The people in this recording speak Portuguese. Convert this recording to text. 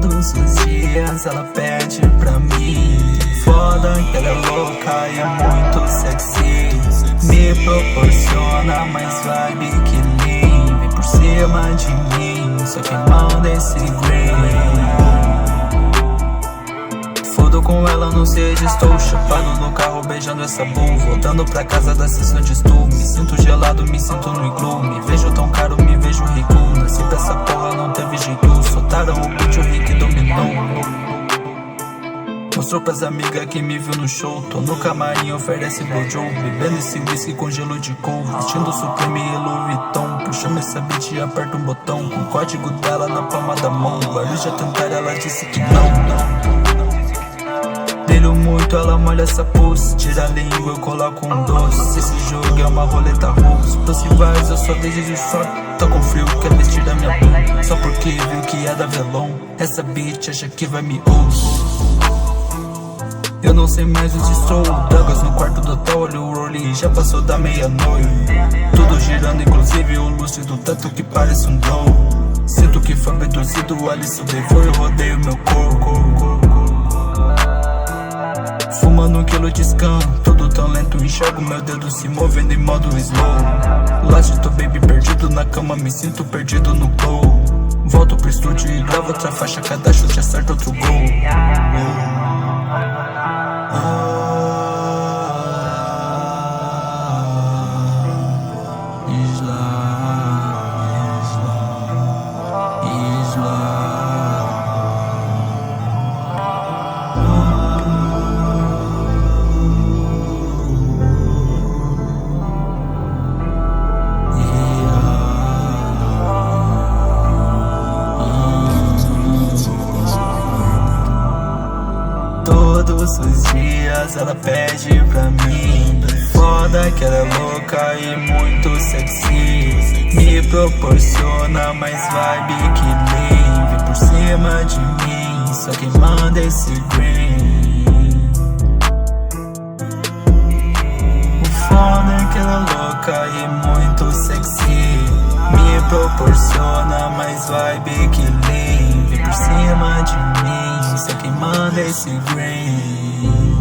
Todos os dias ela pede pra mim. Foda que ela é louca e muito sexy. Me proporciona mais vibe que lean. Vem por cima de mim, só queimando esse green. Fodo com ela, não seja, estou chapado no carro, beijando essa boom. Voltando pra casa da sessão de estudo. Me sinto gelado, me sinto no iglu. Me vejo tão caro, me vejo rico. Nasci pra essa porra, não teve jeito. Soltaram o beat, o Rick dominou. Mostrou pras amigas que me viu no show. Tô no camarim, oferece blowjob. Bebendo esse whisky com gelo de couro. Vestindo Supreme e Louis Vuitton. Puxando essa beat e aperta um botão. Com o código dela na palma da mão. Vários já tentaram, ela disse que não. Brilho muito, ela molha essa pulse. Tira a língua, eu coloco um doce. Esse jogo é uma roleta russa. Doce vibes, eu só desejo só. Tô com frio, quer vestir da minha boca. Só porque viu que é da Velon. Essa bitch acha que vai me ouvir. Eu não sei mais onde estou. Drogas no quarto do hotel, olha o rolling. Já passou da meia-noite. Tudo girando, inclusive o lúcido. Tanto que parece um glow. Sinto que foi abduzido, Alice foi, eu rodeio meu corpo. Fumando um quilo de scan, tudo tão lento. Enxergo meu dedo se movendo em modo slow. Last tô baby perdido na cama, me sinto perdido no glow. Volto pro estúdio e gravo outra faixa, cada chute acerta outro gol. Todos os dias ela pede pra mim. Foda que ela é louca e muito sexy. Me proporciona mais vibe que lean. Vem por cima de mim, só quem manda esse green. O foda é que ela é louca e muito sexy. Me proporciona mais vibe que lean. Vem por cima de mim, só quem manda esse green.